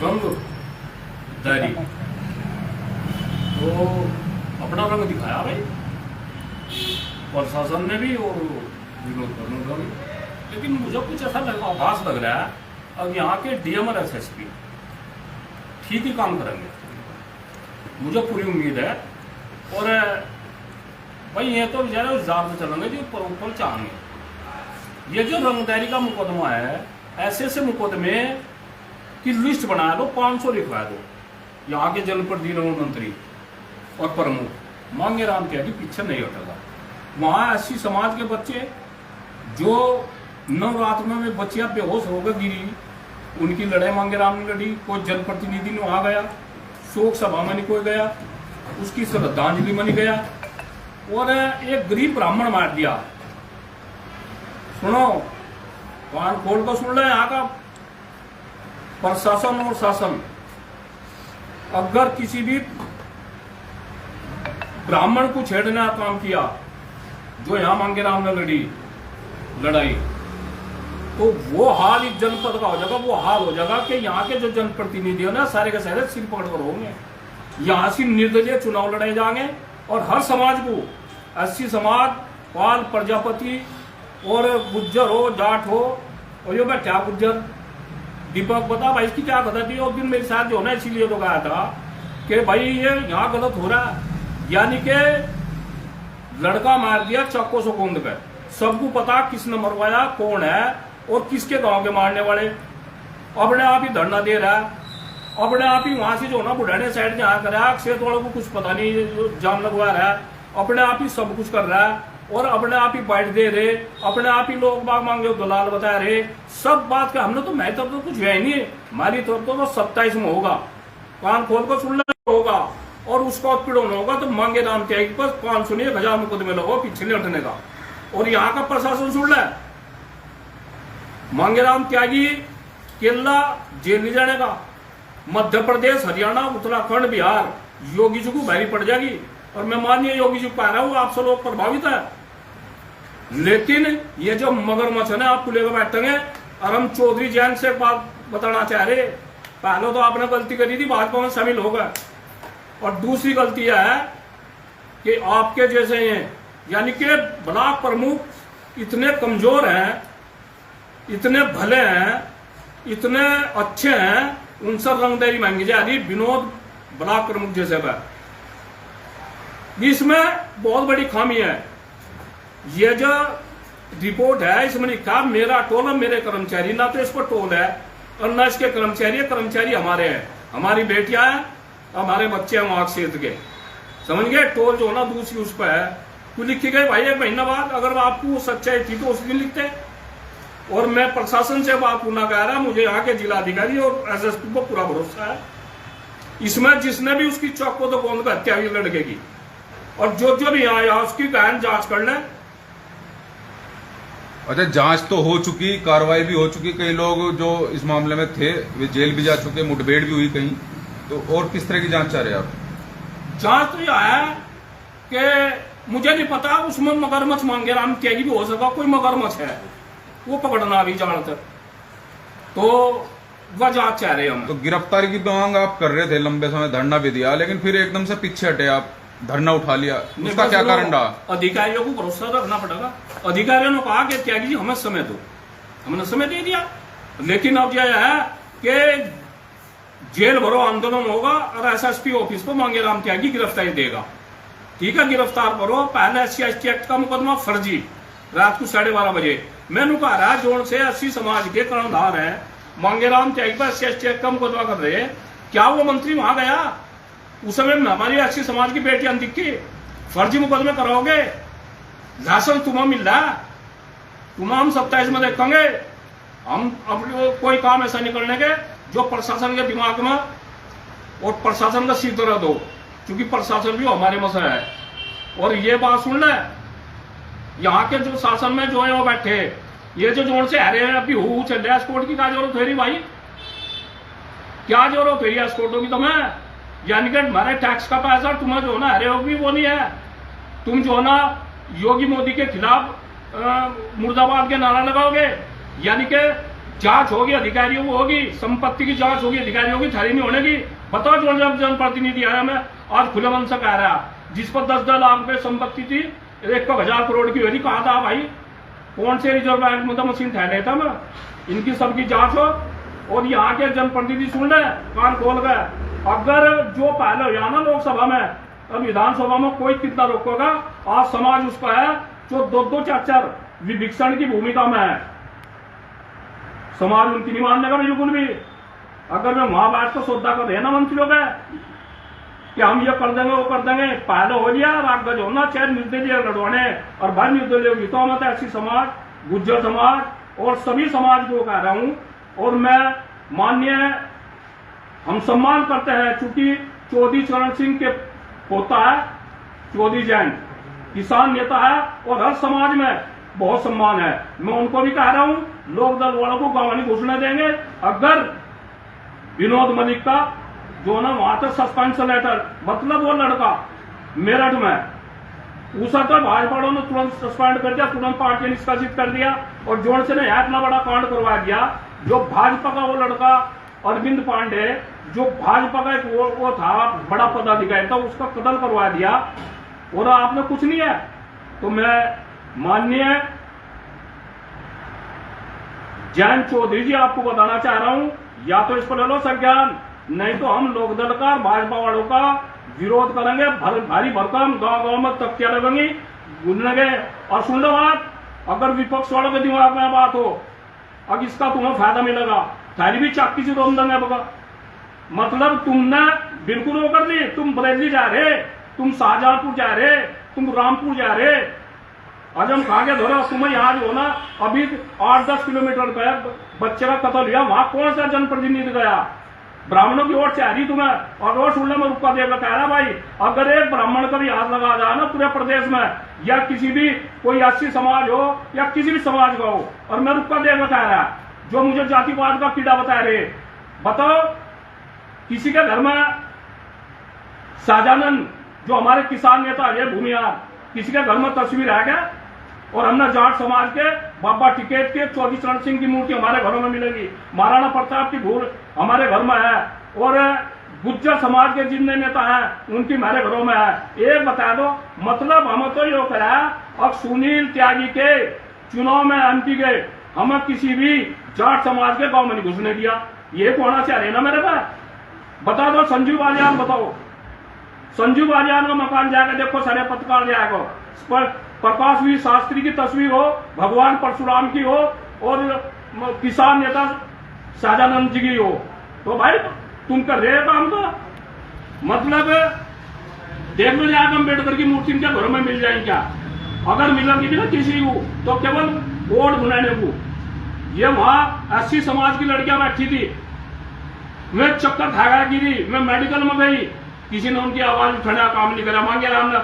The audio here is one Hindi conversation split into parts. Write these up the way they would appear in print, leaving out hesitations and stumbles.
रंगदारी तो अपना रंग दिखाया भाई प्रशासन ने भी और विनोद वर्मा ने। लेकिन मुझे कुछ ऐसा आभास लग रहा है अब यहाँ के डीएम और एसएसपी ठीक ही काम करेंगे, मुझे पूरी उम्मीद है। और भाई ये तो बेचारे उस जाल से चलेंगे जो ऊपर चाहेंगे। ये जो रंगदारी का मुकदमा है, ऐसे ऐसे मुकदमे की लिस्ट बना दो, 500 लिखवा दो। यहाँ के जनप्रतिनिधि मंत्री और प्रमुख मांगेराम त्यागी पीछे नहीं हटेगा। वहाँ एससी समाज के बच्चे जो नवरात्र में बच्चियां बेहोश होकर गिरी, उनकी लड़ाई मांगेराम ने लड़ी। कोई जनप्रतिनिधि ने वहां गया, शोक सभा में नहीं कोई गया, उसकी श्रद्धांजलि में नहीं गया, और एक गरीब ब्राह्मण मार दिया। सुनो, कान खोल कर सुन ले, यहाँ का प्रशासन और शासन अगर किसी भी ब्राह्मण को छेड़ने का काम किया, जो यहां मांगेराम ने लड़ी लड़ाई, तो वो हाल इस जनपद का हो जाएगा। वो हाल हो जाएगा कि यहाँ के जो जनप्रतिनिधि ना सारे के सारे सिर पकड़ कर होंगे। यहाँ से निर्दलीय चुनाव लड़ाए जाएंगे और हर समाज को, एससी समाज, पाल, प्रजापति और गुज्जर हो, जाट हो, और ये बैठा गुज्जर दीपक बता भाई इसकी क्या कथा थी। और दिन मेरे साथ जो है ना इसीलिए तो कहा था कि भाई ये यहाँ गलत हो रहा है। यानी कि लड़का मार दिया चाकू से गोंद पे, सबको पता किसने मरवाया, कौन है और किसके गांव के मारने वाले। अपने आप ही धरना दे रहा है, अपने आप ही वहां से जो ना बुढ़ाने साइड जहाँ कर रहा है, क्षेत्र वालों को कुछ पता नहीं, जाम लगवा रहा है, अपने आप ही सब कुछ कर रहा है और अपने आप ही बाइट दे रहे, अपने आप ही लोग बाग मांगे दलाल बता रहे। सब बात का हमने तो मैं तरफ तो कुछ है ही नहीं, हमारी तरफ तो 27 में होगा, कान खोल कर सुनना होगा और उसका पीड़न होगा। तो मांगेराम त्यागी पर 500 नहीं 1000 मुकदमे लगो पीछे नहीं हटने का। और यहाँ का प्रशासन सुन रहा है, मांगेराम त्यागी केरला जेल नहीं जाने का, मध्य प्रदेश, हरियाणा, उत्तराखंड, बिहार योगी जी को भारी पड़ जाएगी। और मैं मानिए योगी जी कह रहा हूं आप सब लोग प्रभावित है, लेकिन ये जो मगरमच्छ है ना आपको लेकर बैठेंगे। और हम चौधरी जैन से बात बताना चाह रहे, पहले तो आपने गलती करी थी, भाजपा में शामिल हो गए। और दूसरी गलती है कि आपके जैसे हैं, यानी कि ब्लॉक प्रमुख इतने कमजोर हैं, इतने भले हैं, इतने अच्छे हैं, उनसे रंगदारी मांगी जा रही विनोद ब्लॉक प्रमुख जैसे का। इसमें बहुत बड़ी खामी है। ये जो रिपोर्ट है इसमें लिखा मेरा टोल है, मेरे कर्मचारी, ना तो इस पर टोल है और ना इसके कर्मचारी है। कर्मचारी हमारे हैं, हमारी बेटियां हैं, हमारे बच्चे हैं वहां क्षेत्र के, समझ गए। टोल जो ना दूसरी उस पर है, तो लिखी गई भाई 1 महीना बाद। अगर आपको सच्चाई थी तो उस दिन लिखते। और मैं प्रशासन से बात पूरा कह रहा, मुझे यहाँ के जिलाधिकारी और एसएसपी को पूरा भरोसा है। इसमें जिसने भी उसकी चौको तो कौन का हत्या हुई लड़के की, और जो जो भी आया उसकी गहन जांच कर ले। अच्छा, जांच तो हो चुकी, कार्रवाई भी हो चुकी, कई लोग जो इस मामले में थे वे जेल भी जा चुके, मुठभेड़ भी हुई कहीं, तो और किस तरह की जांच चाह रहे हैं आप? जांच तो यह है कि मुझे नहीं पता उसमें मगरमच्छ मांगेराम त्यागी भी हो सका, कोई मगरमच्छ है वो पकड़ना अभी जान तक, तो वह जांच चाह रहे हम। तो गिरफ्तारी की मांग आप कर रहे थे, लंबे समय धरना भी दिया, लेकिन फिर एकदम से पीछे हटे आप, धरना उठा लिया, उसका क्या कारण रहा? अधिकारियों को भरोसा रखना पड़ेगा। अधिकारियों ने कहा कि त्यागी जी हमें समय दो, हमने समय दे दिया। लेकिन अब यह है कि जेल भरो आंदोलन होगा और एसएसपी ऑफिस को मांगेराम त्यागी गिरफ्तारी देगा। ठीक है, गिरफ्तार करो। पहले SC/ST एक्ट का मुकदमा फर्जी, रात को 12:30 बजे मैंने कहा रहा जोन से 80 समाज के कर्णधार है, मांगेराम त्यागी पर SC/ST एक्ट का मुकदमा कर रहे। क्या वो मंत्री वहां गया? उस समय हमारी 80 समाज की बेटियां दिखी, फर्जी मुकदमे कराओगे, लाइसेंस तुम्हें मिल रहा है, तुम्हें हम 27 में देखेंगे। हम अपने कोई काम ऐसा नहीं करने के जो प्रशासन के दिमाग में और प्रशासन का सिर दर्द हो, क्योंकि प्रशासन भी हमारे में से है। और ये बात सुन ले, यहाँ के जो शासन में जो है वो बैठे, ये जो जोन से हरे हैं अभी हु चल रहा है, स्कोर्ट की क्या जरूरत है भाई? क्या जरूरत है स्कोर्टों की तुम्हें? यानी कि हमारे टैक्स का पैसा तुम्हें जो ना हरे होगी वो नहीं है। तुम जो ना योगी मोदी के खिलाफ मुर्दाबाद के नारा लगाओगे, यानी कि जांच होगी अधिकारियों को होगी, संपत्ति की जांच होगी अधिकारियों की, थारी नहीं होने की। बताओ जो जनप्रतिनिधि आया, मैं आज खुले मन से कह रहा, जिस पर 10-10 लाख रुपए संपत्ति थी, 1,000 करोड़ की होगी, कहा था भाई? कौन से रिजर्व बैंक में तो मशीन ठहरे था मैं? इनकी सबकी जांच हो। और यहाँ के जनप्रतिनिधि सुन रहे कान खोल गए, अगर जो पहले हुआ ना लोकसभा में, अब विधानसभा में कोई कितना रोकेगा? आज समाज उसका है जो 2-2 4-4 विभीषण की भूमिका में है। समाज उनकी नहीं मानने का बिल्कुल भी। अगर मैं वहां बैठ तो सौदा कर रहे ना मंत्रियों का कि हम ये कर देंगे वो कर देंगे, पहले हो लिया रागज होना, चाहे निर्दलीय लड़वाने और भाई निर्दलीय होगी तो मत ऐसी समाज, गुज्जर समाज और सभी समाज को कह रहा हूं। और मैं माननीय हम सम्मान करते हैं, चूंकि चौधरी चरण सिंह के पोता है, चौधरी जैन किसान नेता है और हर समाज में बहुत सम्मान है। मैं उनको भी कह रहा हूं, लोक दल वालों को गांव नहीं घुसने देंगे। अगर विनोद मलिक का जो ना वहां तक सस्पेंशन लेटर, मतलब वो लड़का मेरठ में उसा तो भाजपा ने तुरंत सस्पेंड कर दिया, तुरंत पार्टी निष्कासित कर दिया और जोन से ने इतना बड़ा कांड करवा दिया। जो भाजपा का वो लड़का अरविंद पांडे, जो भाजपा का एक वो था बड़ा पदाधिकारी था, उसका कत्ल करवा दिया और आपने कुछ नहीं है। तो मैं माननीय जैन चौधरी जी आपको बताना चाह रहा हूं, या तो इस पर ले लो संज्ञान, नहीं तो हम लोकदल का भाजपा वालों का विरोध करेंगे। भारी भरकम गांव गांव में तख्तियां लगेंगी, गूंजेंगे। और सुन लो बात, अगर विपक्ष वालों के दिमाग में बात हो, अब इसका तुम्हें फायदा मिलेगा, थारी भी चाकी से रोम देंगे बगा। मतलब तुमने बिल्कुल वो कर दी, तुम बरेली जा रहे, तुम शाहजहांपुर जा रहे, तुम रामपुर जा रहे, आजम खा के धोरा, तुम्हें यहाँ जो ना अभी 8-10 किलोमीटर का बच्चे का कत्ल हुआ, वहां कौन सा जनप्रतिनिधि गया? ब्राह्मणों की ओर से आ रही तुम्हें। और रोज सुनने में रुका देगा, कह रहा भाई अगर एक ब्राह्मण का भी हाथ लगा जाए ना पूरे प्रदेश में, या किसी भी कोई 80 समाज हो या किसी भी समाज का हो, और मैं रुका देगा कह रहा, जो मुझे जातिवाद का कीड़ा बता रहे। बताओ किसी के घर में शाहजानंद जो हमारे किसान नेता है भूमिहार, किसी के घर में तस्वीर है क्या? और हमने जाट समाज के बाबा टिकैत के चौधरी चरण सिंह की मूर्ति हमारे घरों में मिलेगी, महाराणा प्रताप की भूल हमारे घर में है, और गुज्जर समाज के जितने नेता हैं उनकी हमारे घरों में है। एक बता दो, मतलब हम तो यो कहा, अब सुनील त्यागी के चुनाव में एमपी गए, हमें किसी भी जाट समाज के गांव में नहीं घुसने दिया। ये होना चाह रहे ना मेरे पास। बता दो संजू बालियान, बताओ संजू बालियान का मकान जाकर देखो, सारे पत्रकार जाएगा, प्रकाशवीर शास्त्री की तस्वीर हो, भगवान परशुराम की हो और किसान नेता शाहजानंद जी की हो, तो भाई तुम कर रहे काम तो मतलब देख लो जाकर अम्बेडकर की मूर्ति इनके घरों में मिल जाएगी क्या? अगर मिलेगी भी ना किसी को तो केवल वोट बनाने को। ये वहां 80 समाज की लड़कियां बैठी थी, मैं चक्कर खाया गिरी, मैं मेडिकल में गई, किसी ने उनकी आवाज उठाने काम नहीं करा, मांगे राम ने।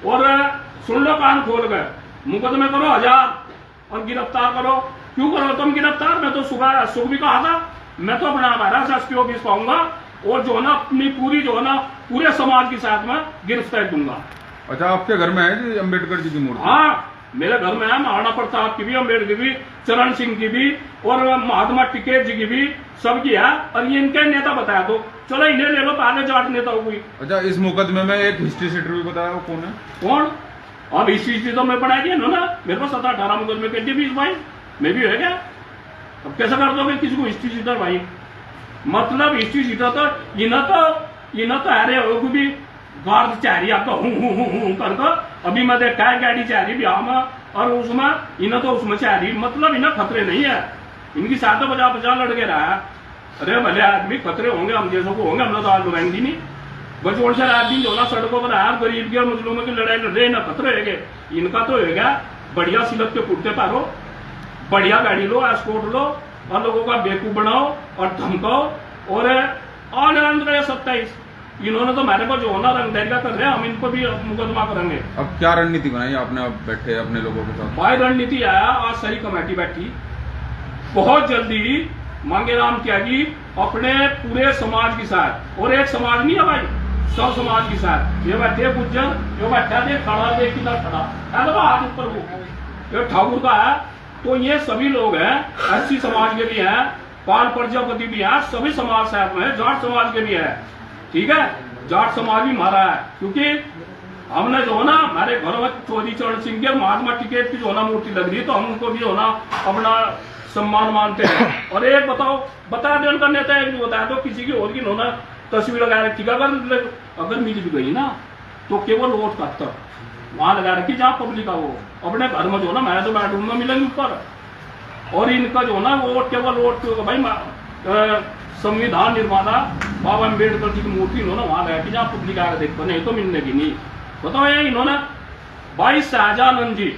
और सुन लो कान खोल गए, मुकदमे करो 1000 और गिरफ्तार करो। क्यों करो तुम गिरफ्तार? मैं तो सुबह सुख भी कहा था, मैं तो अपना महाराष्ट्र एसपी ऑफिस पाऊंगा और जो है ना अपनी पूरी जो है ना पूरे समाज के साथ में गिरफ्तार दूंगा। अच्छा, आपके घर में है जी अम्बेडकर जी की मूर्ति? हाँ, मेरे घर में है, महाराणा प्रताप की भी, अम्बेडकर की भी, चरण सिंह की भी और महात्मा टिकैत जी की भी, सबकी है। और ये इनके नेता बताया तो चलो इन्हें ले लो, पहले जाट नेता हो गई। अच्छा, इस मुकदमे में एक हिस्ट्री शीटर भी बताया, वो कौन है? कौन? अब हिस्ट्री तो मैं पढ़ाई दिया ना, मेरे पास 17-18 मुकदमे कर दिए 20 भाई, मैं भी है क्या? अब कैसे कर दोगे किसी को हिस्ट्री शीटर भाई? मतलब हिस्ट्री शीटर तो इन्हें तो अरे हो भी गार्ड चाह रही आपका हूं करके। अभी मैं देखा है गाड़ी चाह रही बिहार में, और उसमें इन्हें तो उसमें चाह रही, मतलब इन्हें खतरे नहीं है, इनकी साथ तो 50-50 लड़के रहा है। अरे भले आदमी खतरे होंगे, हम जैसों को होंगे, हम तो आज लड़ाएंगे नहीं। बचोड़ से आदमी जो ना सड़कों पर आया, गरीब की और मुस्लिमों की लड़ाई लड़ रहे, ना खतरे है। इनका तो होगा बढ़िया सिलक के कुर्ते पारो, बढ़िया गाड़ी लो, एस्कोर्ट लो और लोगों का बेवकूफ बनाओ और धमकाओ। और आनंद 27 इन्होंने तो मेरे को जो होना रंगदारिया कर रहे हैं, हम इनको भी मुकदमा करेंगे। अब क्या रणनीति बनाई आपने? अब बैठे अपने लोगों के साथ? भाई रणनीति आया, आज सारी कमेटी बैठी, बहुत जल्दी मांगे राम त्यागी अपने पूरे समाज के साथ, और एक समाज नहीं है भाई, सब समाज के साथ, ये बैठे गुज्जर, ये बैठा दे खड़ा, दे किधर खड़ा है, हाथ ऊपर वो ये ठाकुर का है, तो ये सभी लोग हैं, एससी समाज के भी हैं, पाल प्रजापति भी है, सभी समाज साथ में है, जाट समाज के भी है। ठीक है, जाट समाज भी हमारा है, क्योंकि हमने जो है ना हमारे घर में चौधरी चरण सिंह के महात्मा टिकैत की जो है ना मूर्ति लग रही है, तो हम उनको भी जो है ना अपना सम्मान मानते हैं। और एक बता दो उनका नेता एक बताया तो किसी की और की उन्होंने तस्वीर लगा रखी, अगर मिल भी गई ना तो केवल वोट का तक वहां लगा रखी जहाँ पब्लिक का वो अपने घर में जो है ना मैं तो बेडरूम में मिलेंगे ऊपर। और इनका जो है ना वोट केवल वोट भाई संविधान निर्माता बाबा अम्बेडकर जी की मूर्ति इन्होंने वहां लगा जहाँ पब्लिक आकर देखते, नहीं तो मिलने की नहीं। बताओ ये इन्होंने भाई शाहजहां जी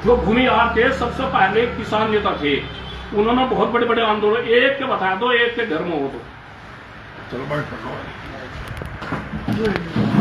जो भूमिहार थे, सबसे पहले किसान नेता थे, उन्होंने बहुत बड़े बड़े आंदोलन एक के बता दो, एक के घर में हो तो चलो बड़े कर लो।